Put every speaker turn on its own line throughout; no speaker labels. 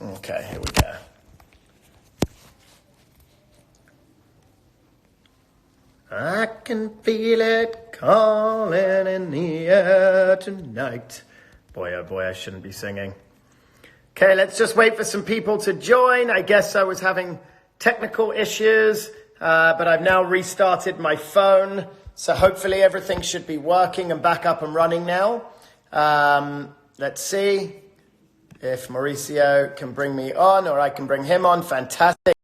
Okay, here we go. I can feel it calling in the air tonight. Boy, oh boy, I shouldn't be singing. Okay, let's just wait for some people to join. I guess I was having technical issues, but I've now restarted my phone. So hopefully everything should be working and back up and running now. Let's see if Mauricio can bring me on or I can bring him on. Fantastic.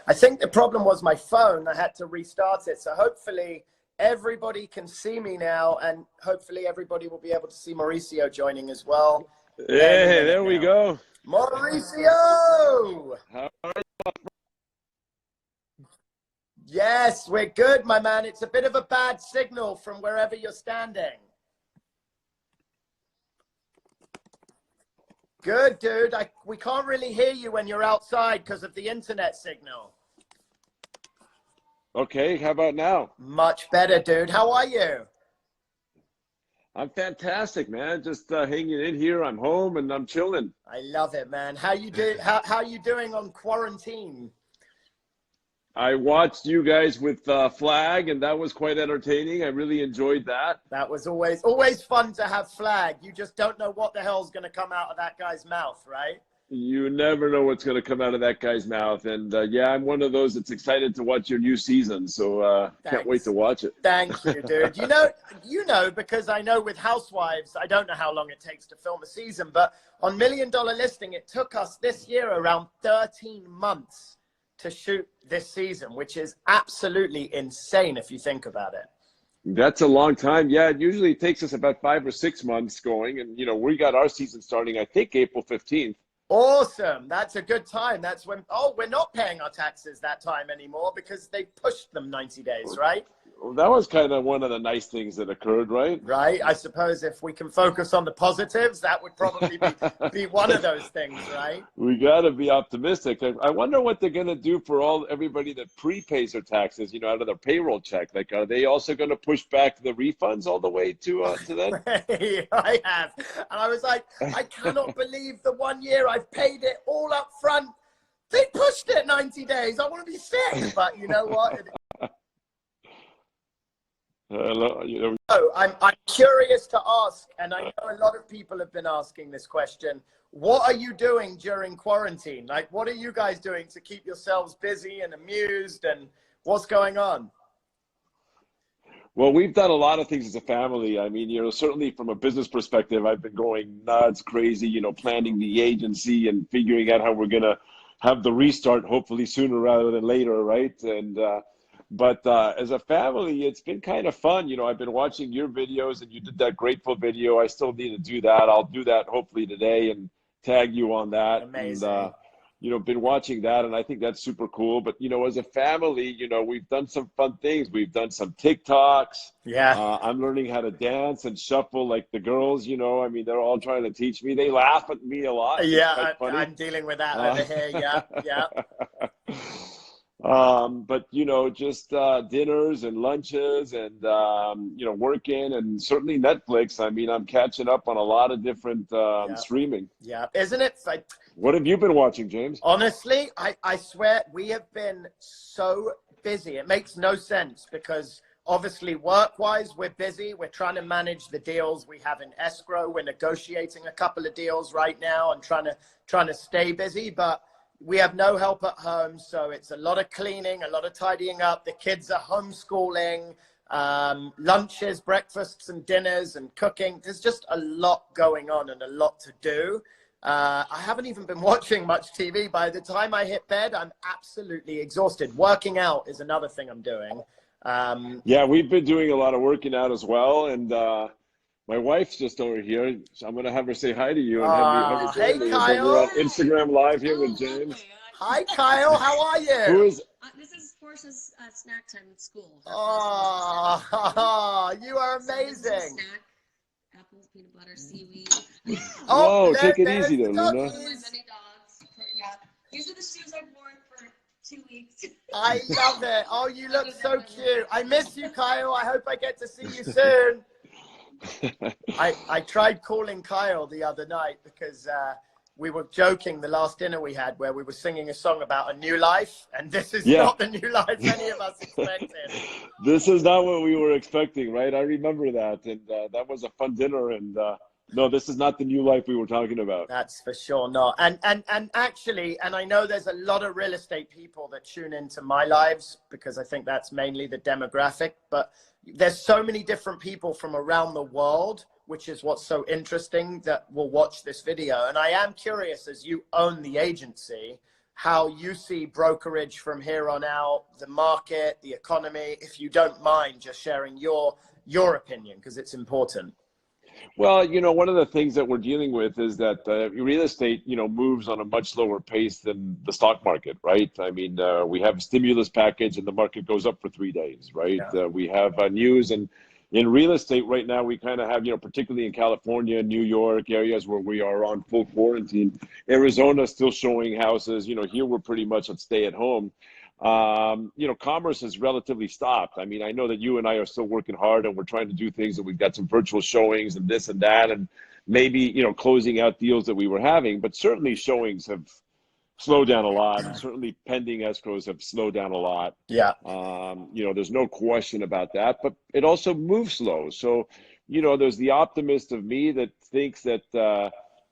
I think the problem was my phone. I had to restart it. So hopefully everybody can see me now, and hopefully everybody will be able to see Mauricio joining as well.
Hey, there we go.
Mauricio!
How are you?
Yes, we're good, my man. It's a bit of a bad signal from wherever you're standing. Good, dude. We can't really hear you when you're outside because of the internet signal.
Okay, how about now?
Much better, dude. How are you?
I'm fantastic, man. Just hanging in here. I'm home and I'm chilling.
I love it, man. How you doing on quarantine?
I watched you guys with Flag, and that was quite entertaining. I really enjoyed that.
That was always fun to have Flag. You just don't know what the hell's going to come out of that guy's mouth, right?
You never know what's going to come out of that guy's mouth. And yeah, I'm one of those that's excited to watch your new season. So can't wait to watch it.
Thank you, dude. You know, because I know with Housewives, I don't know how long it takes to film a season, but on $1 Million Listing, it took us this year around 13 months to shoot this season, which is absolutely insane if you think about it.
That's a long time. Yeah, it usually takes us about 5 or 6 months going. And, you know, we got our season starting, I think, April 15th.
Awesome. That's a good time. That's when, we're not paying our taxes that time anymore because they pushed them 90 days, right?
Well, that was kind of one of the nice things that occurred, right?
Right. I suppose if we can focus on the positives, that would probably be one of those things, right?
We got to be optimistic. I wonder what they're going to do for everybody that prepays their taxes, you know, out of their payroll check. Like, are they also going to push back the refunds all the way to them?
I have. And I was like, I cannot believe the 1 year I've paid it all up front. They pushed it 90 days. I want to be sick. But you know what? I'm curious to ask, and I know a lot of people have been asking this question. What are you doing during quarantine? Like, what are you guys doing to keep yourselves busy and amused, and what's going on?
Well, we've done a lot of things as a family. I mean, you know, certainly from a business perspective, I've been going nuts, crazy, you know, planning the agency and figuring out how we're going to have the restart, hopefully sooner rather than later, right? And But as a family, it's been kind of fun. You know, I've been watching your videos, and you did that Grateful video. I still need to do that. I'll do that hopefully today and tag you on that.
Amazing.
And, you know, been watching that, and I think that's super cool. But, you know, as a family, you know, we've done some fun things. We've done some TikToks.
Yeah.
I'm learning how to dance and shuffle like the girls, you know. I mean, they're all trying to teach me. They laugh at me a lot.
Yeah, I'm dealing with that over here. Yeah, yeah.
But, you know, just dinners and lunches and, you know, working, and certainly Netflix. I mean, I'm catching up on a lot of different streaming.
Yeah. Isn't it?
What have you been watching, James?
Honestly, I swear we have been so busy. It makes no sense because obviously work-wise, we're busy. We're trying to manage the deals we have in escrow. We're negotiating a couple of deals right now and trying to stay busy, but we have no help at home, so it's a lot of cleaning, a lot of tidying up. The kids are homeschooling, lunches, breakfasts and dinners and cooking. There's just a lot going on and a lot to do. I haven't even been watching much TV. By the time I hit bed, I'm absolutely exhausted. Working out is another thing I'm doing.
Yeah, we've been doing a lot of working out as well, and my wife's just over here, so I'm going to have her say hi to you. And
hey, Kyle.
We're on Instagram Live here with James.
Hi, Kyle. How are you?
Who is?
This is Portia's snack time at school.
Oh, you are amazing.
Snack, apples, peanut butter, seaweed.
Whoa, take it easy there, Luna.
Many dogs. Yeah. These are the shoes I've worn for 2 weeks.
I love it. Oh, you look so cute. I miss you, Kyle. I hope I get to see you soon. I tried calling Kyle the other night because we were joking the last dinner we had where we were singing a song about a new life, and this is
Yeah.
not the new life any of us expected.
This is not what we were expecting, right? I remember that, and that was a fun dinner. And no, this is not the new life we were talking about.
That's for sure not. And actually, and I know there's a lot of real estate people that tune into my lives because I think that's mainly the demographic, but there's so many different people from around the world, which is what's so interesting, that will watch this video. And I am curious, as you own the agency, how you see brokerage from here on out, the market, the economy, if you don't mind just sharing your opinion, because it's important.
Well, one of the things that we're dealing with is that real estate, moves on a much slower pace than the stock market, right? I mean, we have a stimulus package and the market goes up for 3 days, right?
Yeah.
We have news, and in real estate right now, we kind of have, particularly in California, New York, areas where we are on full quarantine. Arizona still showing houses. Here we're pretty much at stay at home. Commerce has relatively stopped. I mean, I know that you and I are still working hard and we're trying to do things, and we've got some virtual showings and this and that, and maybe, closing out deals that we were having, but certainly showings have slowed down a lot, and certainly pending escrows have slowed down a lot.
Yeah.
There's no question about that, but it also moves slow. So, there's the optimist of me that thinks that,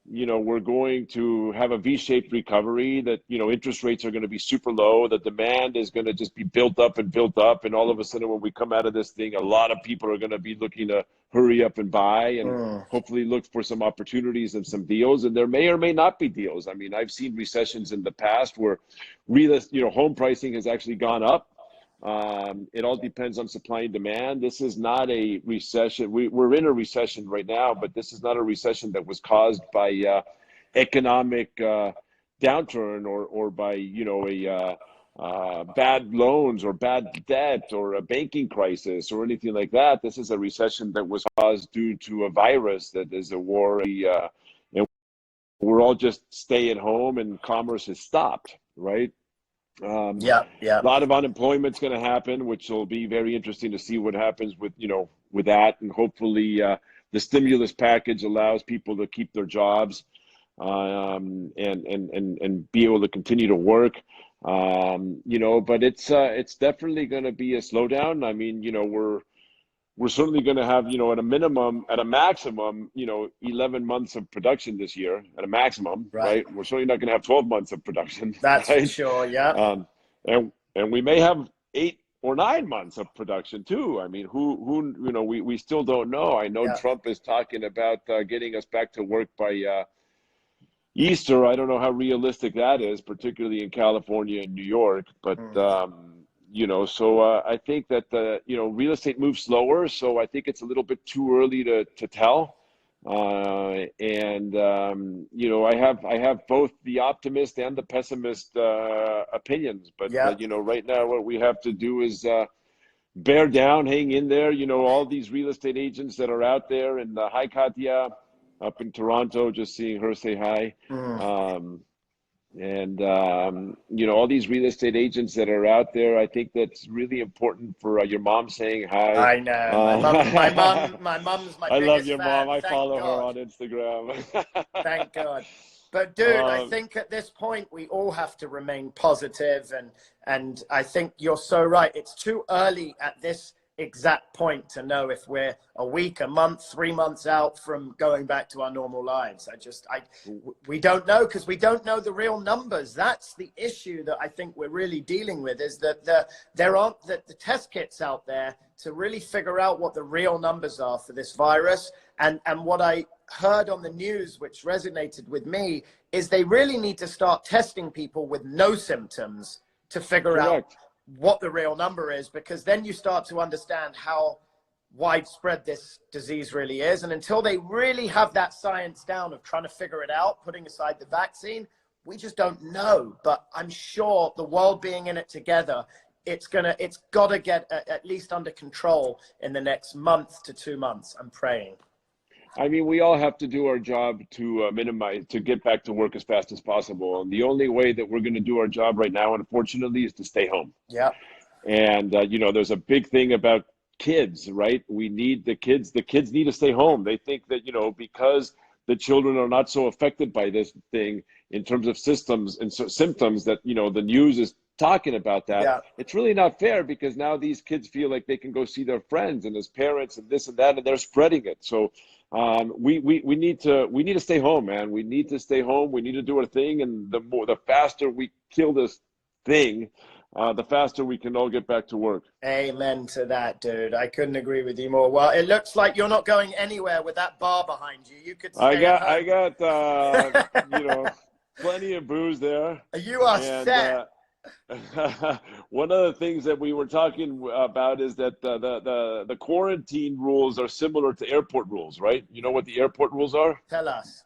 we're going to have a V-shaped recovery, that, interest rates are going to be super low, that demand is going to just be built up. And all of a sudden, when we come out of this thing, a lot of people are going to be looking to hurry up and buy and hopefully look for some opportunities and some deals. And there may or may not be deals. I mean, I've seen recessions in the past where home pricing has actually gone up. It all depends on supply and demand. This is not a recession. We're in a recession right now, but this is not a recession that was caused by economic downturn or by bad loans or bad debt or a banking crisis or anything like that. This is a recession that was caused due to a virus that is a war. And we're all just stay at home, and commerce has stopped, right?
Yeah.
A lot of unemployment's going to happen, which will be very interesting to see what happens with that. And hopefully the stimulus package allows people to keep their jobs and be able to continue to work. But it's definitely going to be a slowdown. I mean, we're certainly going to have, at a maximum, 11 months of production this year at a maximum, right? We're certainly not going to have 12 months of production.
That's
right?
for sure. Yeah.
And we may have 8 or 9 months of production too. I mean, we still don't know. I know Trump is talking about getting us back to work by Easter. I don't know how realistic that is, particularly in California and New York, but I think that real estate moves slower, so I think it's a little bit too early to tell. I have both the optimist and the pessimist opinions, but right now what we have to do is bear down, hang in there. All these real estate agents that are out there, and hi Katya up in Toronto, just seeing her say hi. All these real estate agents that are out there, I think that's really important for your mom saying hi.
I know. My mum's my
I
biggest
love your
fan.
mom. I
Thank
follow
God.
her on Instagram.
Thank God. But dude, I think at this point we all have to remain positive, and I think you're so right. It's too early at this exact point to know if we're a week, a month, 3 months out from going back to our normal lives. We don't know, because we don't know the real numbers. That's the issue that I think we're really dealing with, is that there aren't the test kits out there to really figure out what the real numbers are for this virus. And what I heard on the news, which resonated with me, is they really need to start testing people with no symptoms to figure out what the real number is, because then you start to understand how widespread this disease really is. And until they really have that science down of trying to figure it out, putting aside the vaccine, we just don't know. But I'm sure the world being in it together, it's got to get at least under control in the next month to 2 months. I'm praying.
I mean, we all have to do our job to to get back to work as fast as possible. And the only way that we're going to do our job right now, unfortunately, is to stay home.
Yeah.
And, there's a big thing about kids, right? We need the kids need to stay home. They think that, because the children are not so affected by this thing in terms of systems and symptoms that, you know, the news is talking about that.
Yeah.
It's really not fair, because now these kids feel like they can go see their friends and as parents and this and that, and they're spreading it. So we need to stay home, man. We need to stay home. We need to do our thing, and the faster we kill this thing, the faster we can all get back to work.
Amen to that, dude. I couldn't agree with you more. Well, it looks like you're not going anywhere with that bar behind you. You could stay at home.
I got you know, plenty of booze there.
You are
and,
set.
One of the things that we were talking about is that the quarantine rules are similar to airport rules, right? You know what the airport rules are?
Tell us.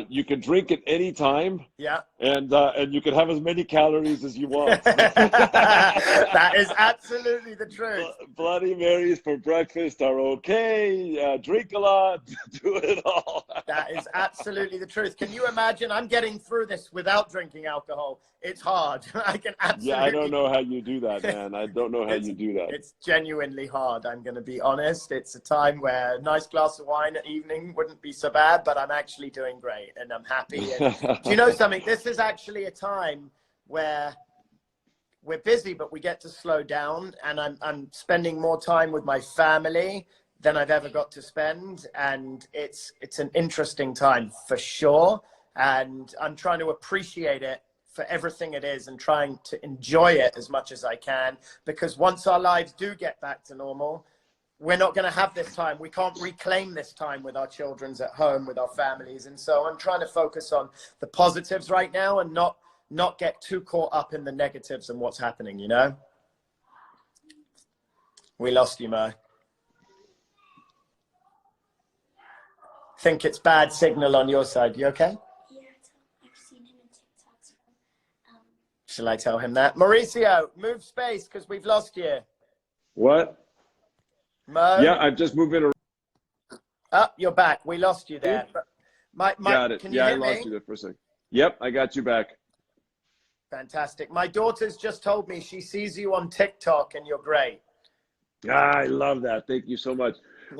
You can drink at any time.
Yeah.
And you can have as many calories as you want.
That is absolutely the truth.
Bloody Marys for breakfast are okay. Drink a lot. Do it all.
That is absolutely the truth. Can you imagine? I'm getting through this without drinking alcohol. It's hard. I can absolutely.
Yeah, I don't know how you do that, man. I don't know how you do that.
It's genuinely hard. I'm going to be honest. It's a time where a nice glass of wine at evening wouldn't be so bad, but I'm actually doing great and I'm happy. And do you know something? This is actually a time where we're busy, but we get to slow down, and I'm spending more time with my family than I've ever got to spend, and it's an interesting time for sure, and I'm trying to appreciate it for everything it is and trying to enjoy it as much as I can, because once our lives do get back to normal, we're not going to have this time. We can't reclaim this time with our children's at home, with our families. And so I'm trying to focus on the positives right now and not get too caught up in the negatives and what's happening, you know? We lost you, Mo. Think it's bad signal on your side. You okay?
Yeah, I've seen him in TikToks.
Shall I tell him that? Mauricio, move space because we've lost you.
What?
Mo?
Yeah, I've just moved in around.
Oh, you're back. We lost you there.
Got it.
Can you
yeah,
hear
I lost
me?
you there for a second. Yep, I got you back.
Fantastic. My daughter's just told me she sees you on TikTok and you're great.
I love that. Thank you so much.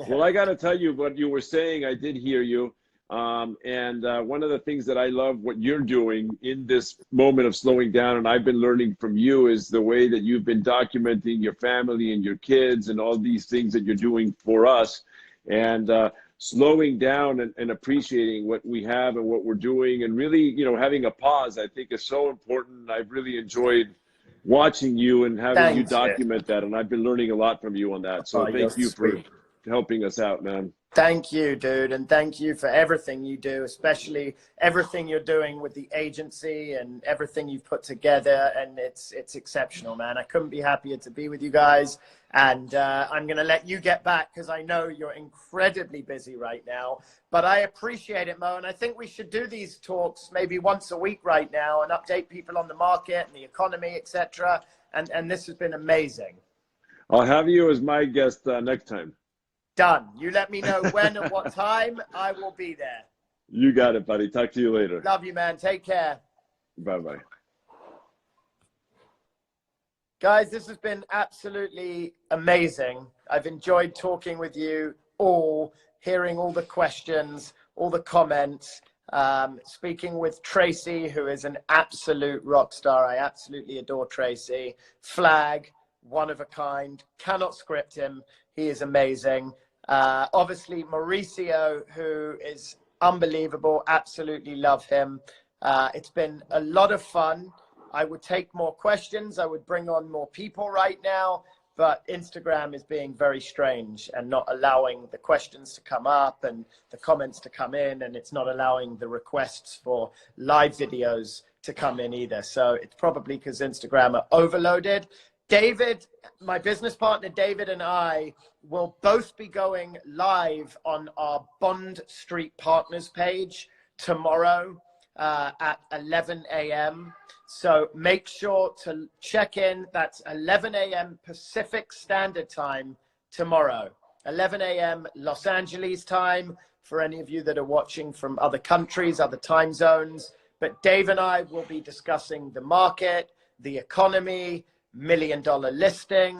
Well, I got to tell you what you were saying. I did hear you. And one of the things that I love what you're doing in this moment of slowing down, and I've been learning from you, is the way that you've been documenting your family and your kids and all these things that you're doing for us, and slowing down and appreciating what we have and what we're doing, and really, you know, having a pause, I think is so important. I've really enjoyed watching you and having you document that, and I've been learning a lot from you on that. So thank you for helping us out, man.
Thank you, dude. And thank you for everything you do, especially everything you're doing with the agency and everything you've put together. And it's exceptional, man. I couldn't be happier to be with you guys. And I'm going to let you get back because I know you're incredibly busy right now. But I appreciate it, Mo. And I think we should do these talks maybe once a week right now and update people on the market and the economy, etc. And this has been amazing.
I'll have you as my guest next time.
Done. You let me know when and what time. I will be there.
You got it, buddy. Talk to you later.
Love you, man. Take care.
Bye-bye.
Guys, this has been absolutely amazing. I've enjoyed talking with you all, hearing all the questions, all the comments, speaking with Tracy, who is an absolute rock star. I absolutely adore Tracy. Flag, one of a kind. Cannot script him. He is amazing. Obviously, Mauricio, who is unbelievable. Absolutely love him. It's been a lot of fun. I would take more questions. I would bring on more people right now. But Instagram is being very strange and not allowing the questions to come up and the comments to come in. And it's not allowing the requests for live videos to come in either. So it's probably because Instagram are overloaded. David, my business partner, David, and I will both be going live on our Bond Street Partners page tomorrow at 11 a.m. So make sure to check in. That's 11 a.m. Pacific Standard Time tomorrow. 11 a.m. Los Angeles time for any of you that are watching from other countries, other time zones. But Dave and I will be discussing the market, the economy, $1 million listing,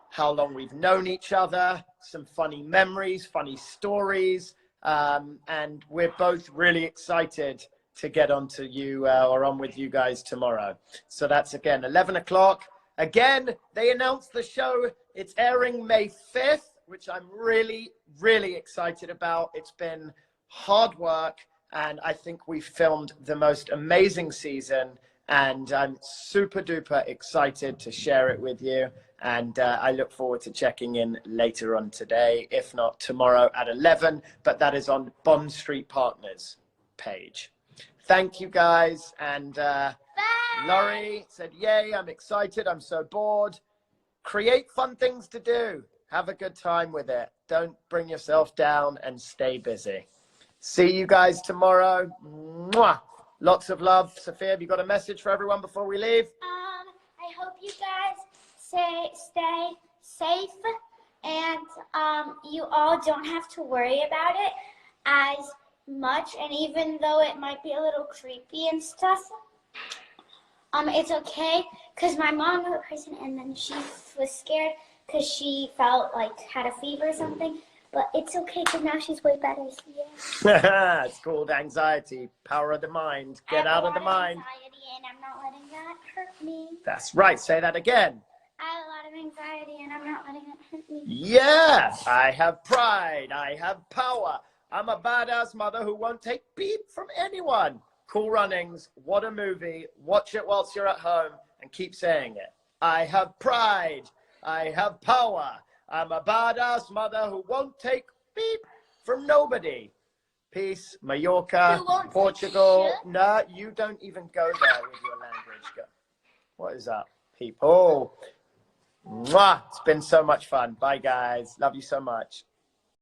how long we've known each other, some funny memories, funny stories, And we're both really excited to get on to you or on with you guys tomorrow. So that's again 11 o'clock. Again, they announced the show. It's airing May 5th, which I'm really, really excited about. It's been hard work, and I think we filmed the most amazing season, and I'm super duper excited to share it with you. And I look forward to checking in later on today, if not tomorrow at 11, but that is on Bond Street Partners page. Thank you guys. And Laurie said, yay, I'm excited. I'm so bored. Create fun things to do. Have a good time with it. Don't bring yourself down and stay busy. See you guys tomorrow. Mwah. Lots of love. Sophia, have you got a message for everyone before we leave?
I hope you guys stay safe, and you all don't have to worry about it as much. And even though it might be a little creepy and stuff, it's okay, because my mom got pregnant and then she was scared because she felt like had a fever or something. But it's okay, because now she's way better. So yeah.
It's called anxiety. Power of the mind. Get out of the mind.
Anxiety, and I'm not letting that hurt me.
That's right. Say that again.
I have a lot of anxiety, and I'm not letting it hurt me.
Yeah. I have pride. I have power. I'm a badass mother who won't take beep from anyone. Cool Runnings. What a movie. Watch it whilst you're at home and keep saying it. I have pride. I have power. I'm a badass mother who won't take beep from nobody. Peace, Mallorca, Portugal. No, you don't even go there with your language. Go. What is up, people? Mwah. It's been so much fun. Bye, guys. Love you so much.